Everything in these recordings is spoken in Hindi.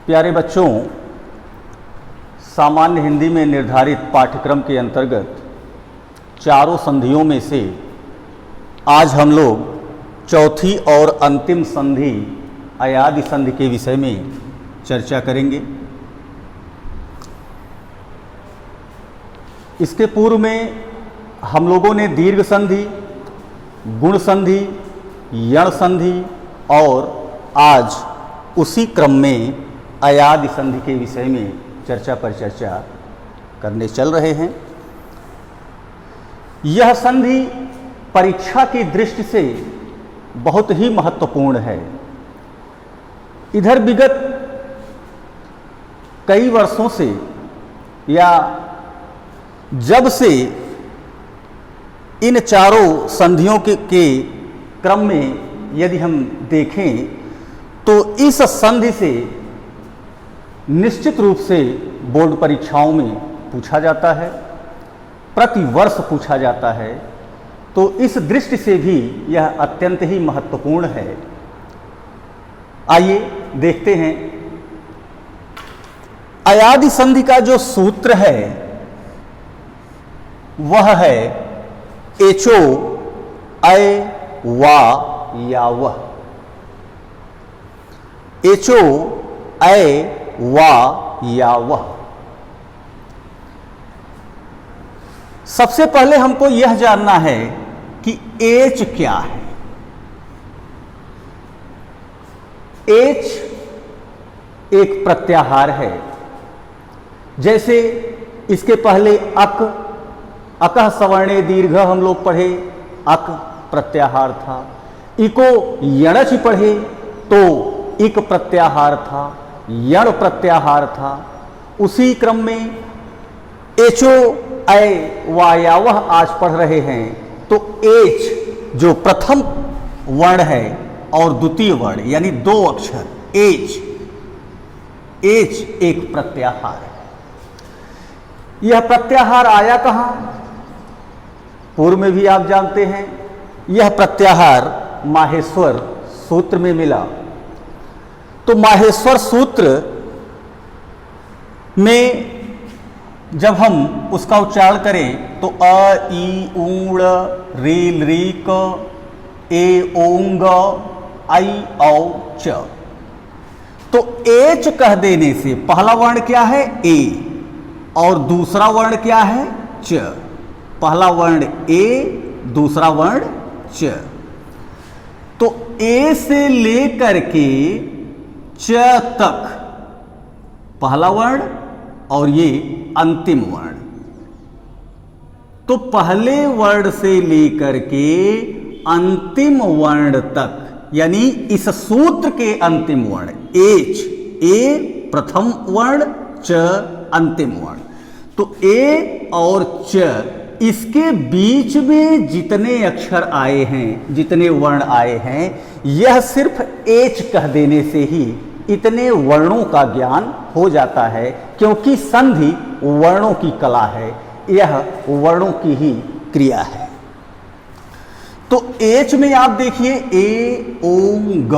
प्यारे बच्चों, सामान्य हिंदी में निर्धारित पाठ्यक्रम के अंतर्गत चारों संधियों में से आज हम लोग चौथी और अंतिम संधि अयादि संधि के विषय में चर्चा करेंगे। इसके पूर्व में हम लोगों ने दीर्घ संधि, गुण संधि, यण संधि और आज उसी क्रम में अयादि संधि के विषय में चर्चा पर चर्चा करने चल रहे हैं। यह संधि परीक्षा की दृष्टि से बहुत ही महत्वपूर्ण है। इधर विगत कई वर्षों से या जब से इन चारों संधियों के क्रम में यदि हम देखें तो इस संधि से निश्चित रूप से बोर्ड परीक्षाओं में पूछा जाता है, प्रति वर्ष पूछा जाता है। तो इस दृष्टि से भी यह अत्यंत ही महत्वपूर्ण है। आइए देखते हैं। अयादि संधि का जो सूत्र है वह है एचो अय वा या वह। एचो अय वा या वह। सबसे पहले हमको यह जानना है कि एच क्या है। एच एक प्रत्याहार है। जैसे इसके पहले अक, अकः सवर्णे दीर्घ हम लोग पढ़े, अक प्रत्याहार था। इको यणच पढ़े तो इक प्रत्याहार था, यण प्रत्याहार था। उसी क्रम में एचो अय वा या वह आज पढ़ रहे हैं तो एच जो प्रथम वर्ण है और द्वितीय वर्ण यानी दो अक्षर एच, एच एक प्रत्याहार है। यह प्रत्याहार आया कहां? पूर्व में भी आप जानते हैं, यह प्रत्याहार माहेश्वर सूत्र में मिला। तो माहेश्वर सूत्र में जब हम उसका उच्चारण करें तो अ ई ऊण रील रीक ए ओंग आई औ च। तो एच कह देने से पहला वर्ण क्या है? ए और दूसरा वर्ण क्या है? च। पहला वर्ण ए, दूसरा वर्ण च। तो ए से लेकर के च तक पहला वर्ण और ये अंतिम वर्ण। तो पहले वर्ण से लेकर के अंतिम वर्ण तक यानी इस सूत्र के अंतिम वर्ण एच, ए प्रथम वर्ण, च अंतिम वर्ण। तो ए और च इसके बीच में जितने अक्षर आए हैं, जितने वर्ण आए हैं, यह सिर्फ एच कह देने से ही इतने वर्णों का ज्ञान हो जाता है, क्योंकि संधि वर्णों की कला है, यह वर्णों की ही क्रिया है। तो एच में आप देखिए ए ओम ग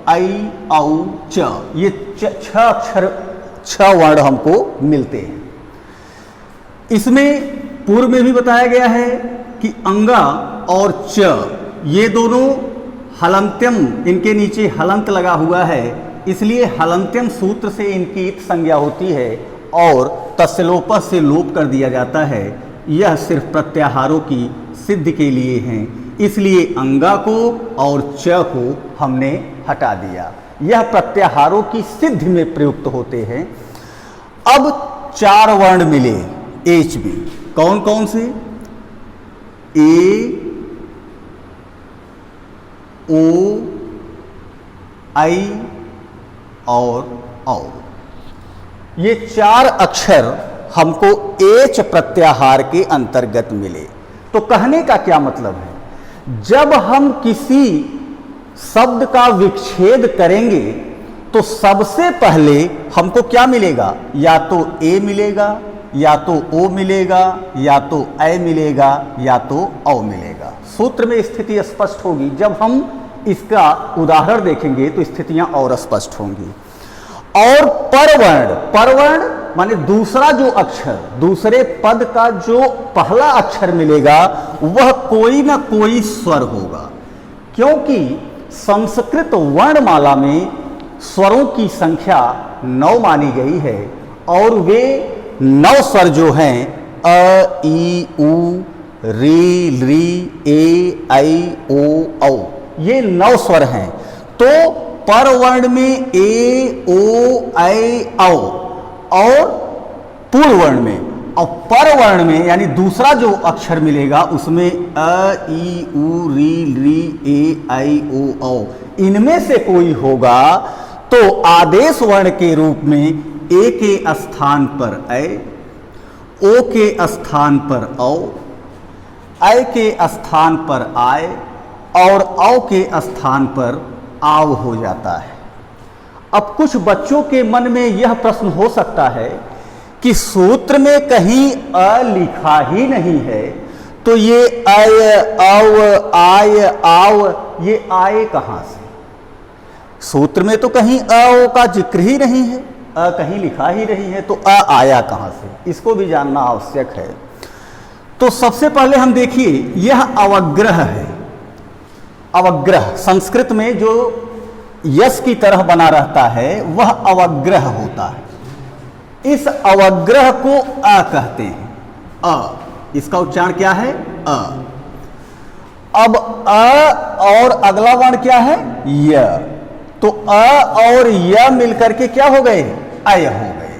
आई औ च, ये छह अक्षर, छह वर्ण हमको मिलते हैं। इसमें पूर्व में भी बताया गया है कि अंगा और च ये दोनों हलंत्यम, इनके नीचे हलंत लगा हुआ है, इसलिए हलंत्यम सूत्र से इनकी इत संज्ञा होती है और तस्लोप से लोप कर दिया जाता है। यह सिर्फ प्रत्याहारों की सिद्धि के लिए हैं, इसलिए अंगा को और च को हमने हटा दिया। यह प्रत्याहारों की सिद्धि में प्रयुक्त होते हैं। अब चार वर्ण मिले एच में, कौन कौन से? ए ओ आई और औ। ये चार अक्षर हमको एच प्रत्याहार के अंतर्गत मिले। तो कहने का क्या मतलब है? जब हम किसी शब्द का विच्छेद करेंगे तो सबसे पहले हमको क्या मिलेगा? या तो ए मिलेगा, या तो ओ मिलेगा, या तो ऐ मिलेगा, या तो औ मिलेगा। सूत्र में स्थिति स्पष्ट होगी। जब हम इसका उदाहरण देखेंगे तो स्थितियां और स्पष्ट होंगी। और परवर्ण, परवर्ण माने दूसरा जो अक्षर, दूसरे पद का जो पहला अक्षर मिलेगा वह कोई ना कोई स्वर होगा, क्योंकि संस्कृत वर्णमाला में स्वरों की संख्या 9 मानी गई है और वे 9 स्वर जो हैं अ, ई, उ, री, री, ए, ऐ, ओ, औ, ये 9 स्वर हैं। तो परवर्ण में ए, ओ, ऐ, औ और पूर्ण वर्ण में, और परवर्ण में यानी दूसरा जो अक्षर मिलेगा उसमें अ, ई, उ, री, री, ए, ऐ, ओ, औ, इनमें से कोई होगा तो आदेश वर्ण के रूप में ए के स्थान पर ऐ, ओ के स्थान पर औ, ऐ के स्थान पर आय और औ के स्थान पर आव हो जाता है। अब कुछ बच्चों के मन में यह प्रश्न हो सकता है कि सूत्र में कहीं अ लिखा ही नहीं है, तो ये अय, औ, आय, आव ये आए कहां से? सूत्र में तो कहीं अ ओ का जिक्र ही नहीं है, अ कहीं लिखा ही नहीं है, तो अ आया कहां से? इसको भी जानना आवश्यक है। तो सबसे पहले हम देखिए, यह अवग्रह है। अवग्रह संस्कृत में जो यश की तरह बना रहता है वह अवग्रह होता है। इस अवग्रह को अ कहते हैं। अ, इसका उच्चारण क्या है? अ। अब अ और अगला वर्ण क्या है? य। तो अ और य मिलकर के क्या हो गए? अय हो गए।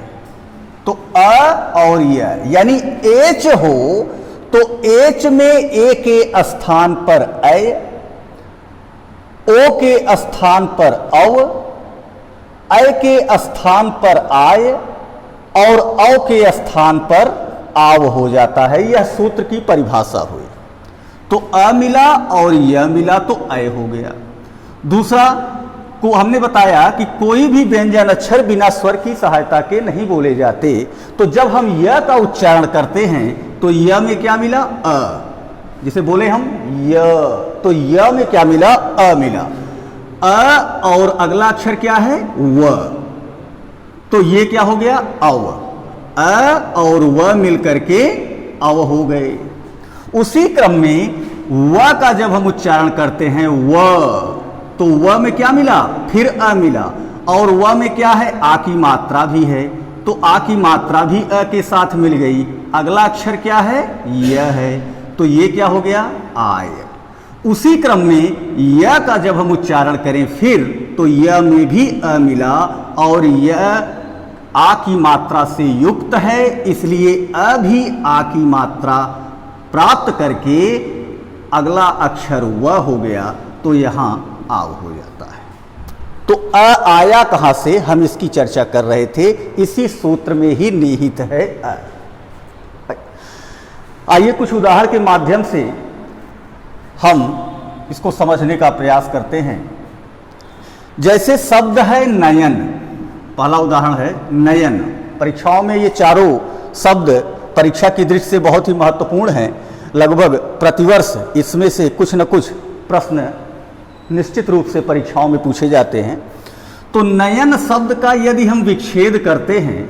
तो अ और य यानी एच हो तो एच में ए के स्थान पर ऐ, ओ के स्थान पर औ, ऐ के स्थान पर आय और औ के स्थान पर आव हो जाता है। यह सूत्र की परिभाषा हुई। तो अ मिला और य मिला तो ऐ हो गया। दूसरा को हमने बताया कि कोई भी व्यंजन अक्षर बिना स्वर की सहायता के नहीं बोले जाते। तो जब हम य का उच्चारण करते हैं तो य में क्या मिला? अ। जिसे बोले हम य, तो य में क्या मिला? अ मिला। अ और अगला अक्षर क्या है? व। तो ये क्या हो गया? अव। अ और व मिलकर के अव हो गए। उसी क्रम में व का जब हम उच्चारण करते हैं व, तो व में क्या मिला? फिर अ मिला। और व में क्या है? आ की मात्रा भी है, तो आ की मात्रा भी अ के साथ मिल गई। अगला अक्षर क्या है? य है। तो ये क्या हो गया? आय। उसी क्रम में य का जब हम उच्चारण करें फिर, तो य में भी अ मिला और य आ की मात्रा से युक्त है, इसलिए अ भी आ की मात्रा प्राप्त करके अगला अक्षर व हो गया, तो यहां आव हो जाता है। तो अ आया कहां से, हम इसकी चर्चा कर रहे थे। इसी सूत्र में ही निहित है अ। आइए कुछ उदाहरण के माध्यम से हम इसको समझने का प्रयास करते हैं। जैसे शब्द है नयन, पहला उदाहरण है नयन। परीक्षाओं में ये चारों शब्द परीक्षा की दृष्टि से बहुत ही महत्वपूर्ण हैं। लगभग प्रतिवर्ष इसमें से कुछ न कुछ प्रश्न निश्चित रूप से परीक्षाओं में पूछे जाते हैं। तो नयन शब्द का यदि हम विच्छेद करते हैं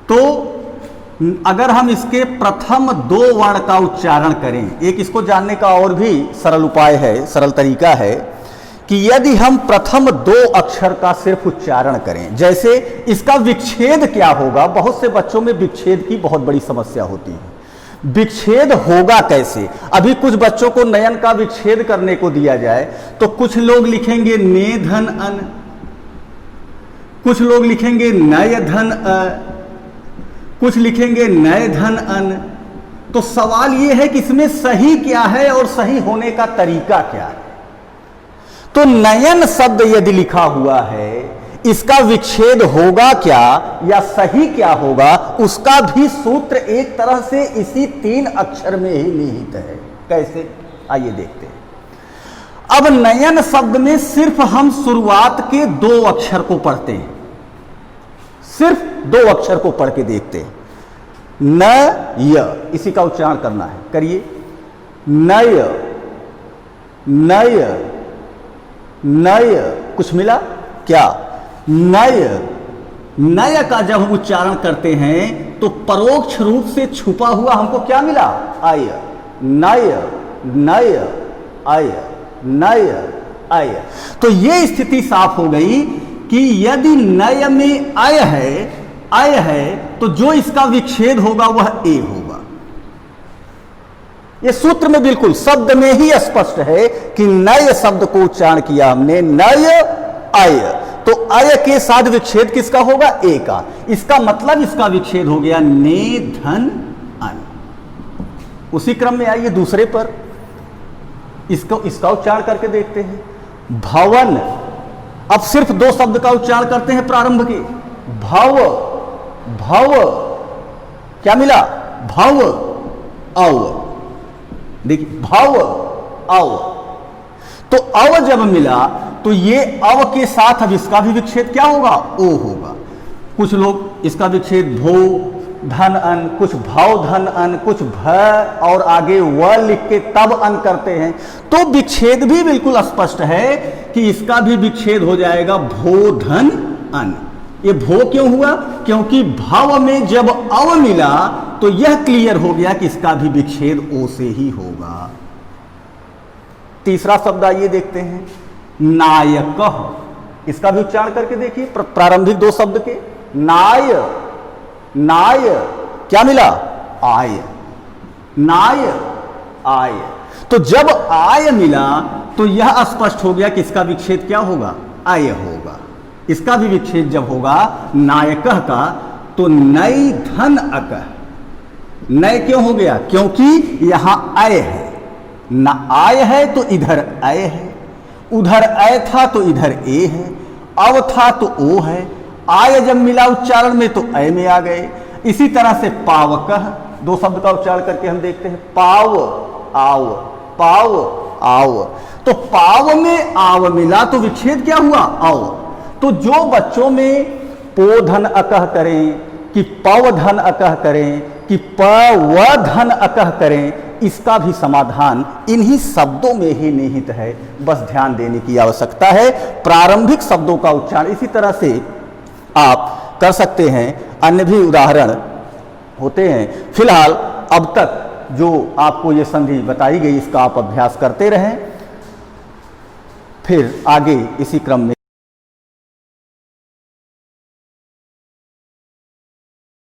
तो अगर हम इसके प्रथम 2 वर्ण का उच्चारण करें, एक इसको जानने का और भी सरल उपाय है, सरल तरीका है कि यदि हम प्रथम 2 अक्षर का सिर्फ उच्चारण करें, जैसे इसका विच्छेद क्या होगा। बहुत से बच्चों में विच्छेद की बहुत बड़ी समस्या होती है। विच्छेद होगा कैसे? अभी कुछ बच्चों को नयन का विच्छेद करने को दिया जाए तो कुछ लोग लिखेंगे ने धन अन, कुछ लोग लिखेंगे नय धन अ, कुछ लिखेंगे नय धन अन। तो सवाल यह है कि इसमें सही क्या है और सही होने का तरीका क्या है। तो नयन शब्द यदि लिखा हुआ है, इसका विच्छेद होगा क्या या सही क्या होगा, उसका भी सूत्र एक तरह से इसी 3 अक्षर में ही निहित है। कैसे? आइए देखते हैं। अब नयन शब्द में सिर्फ हम शुरुआत के 2 अक्षर को पढ़ते हैं, सिर्फ 2 अक्षर को पढ़ के देखते हैं। न य, इसी का उच्चारण करना है। करिए। नय, नय, नय। कुछ मिला क्या? नय, नय का जब हम उच्चारण करते हैं तो परोक्ष रूप से छुपा हुआ हमको क्या मिला? अय, नय, नय, अय, नय, अय। तो ये स्थिति साफ हो गई कि यदि नय में अय है तो जो इसका विच्छेद होगा वह ए होगा। ये सूत्र में बिल्कुल शब्द में ही स्पष्ट है कि नय शब्द को उच्चारण किया हमने, नय अय, तो अय के साथ विच्छेद किसका होगा? ए का। इसका मतलब इसका विच्छेद हो गया ने धन अन। उसी क्रम में आइए दूसरे पर, इसका उच्चारण करके देखते हैं। भवन, अब सिर्फ दो शब्द का उच्चारण करते हैं प्रारंभ के। भव, भव, क्या मिला? भव अव। देखिए भव अव, तो अव जब मिला तो ये अव के साथ अब इसका भी विच्छेद क्या होगा? ओ होगा। कुछ लोग इसका विच्छेद भो धन अन, कुछ भाव धन अन, कुछ भ और आगे व लिख के तब अन करते हैं। तो विच्छेद भी बिल्कुल स्पष्ट है कि इसका भी विच्छेद हो जाएगा भो धन अन। ये भो क्यों हुआ? क्योंकि भाव में जब अव मिला तो यह क्लियर हो गया कि इसका भी विच्छेद ओ से ही होगा। तीसरा शब्द आइए देखते हैं, नायक। इसका भी उच्चारण करके देखिए, प्रारंभिक दो शब्द के। नाय, नाय, क्या मिला? आय, नाय आय। तो जब आय मिला तो यह स्पष्ट हो गया कि इसका विच्छेद क्या होगा? आय होगा। इसका भी विच्छेद जब होगा नायक का तो नई धन अक। नय क्यों हो गया? क्योंकि यहां अय है, ना आय है तो इधर अय है, उधर अय था तो इधर ए है, अव था तो ओ है, आय जब मिला उच्चारण में तो अय में आ गए। इसी तरह से पावकह, दो शब्द का उच्चारण करके हम देखते हैं। पाव आव, पाव आव, तो पाव में आव मिला तो विच्छेद क्या हुआ? अव। तो जो बच्चों में पो धन अकह करें कि पव धन अकह करें कि प व धन अकह करें, इसका भी समाधान इन्हीं शब्दों में ही निहित है। बस ध्यान देने की आवश्यकता है। प्रारंभिक शब्दों का उच्चारण इसी तरह से आप कर सकते हैं, अन्य भी उदाहरण होते हैं। फिलहाल अब तक जो आपको ये संधि बताई गई इसका आप अभ्यास करते रहें, फिर आगे इसी क्रम में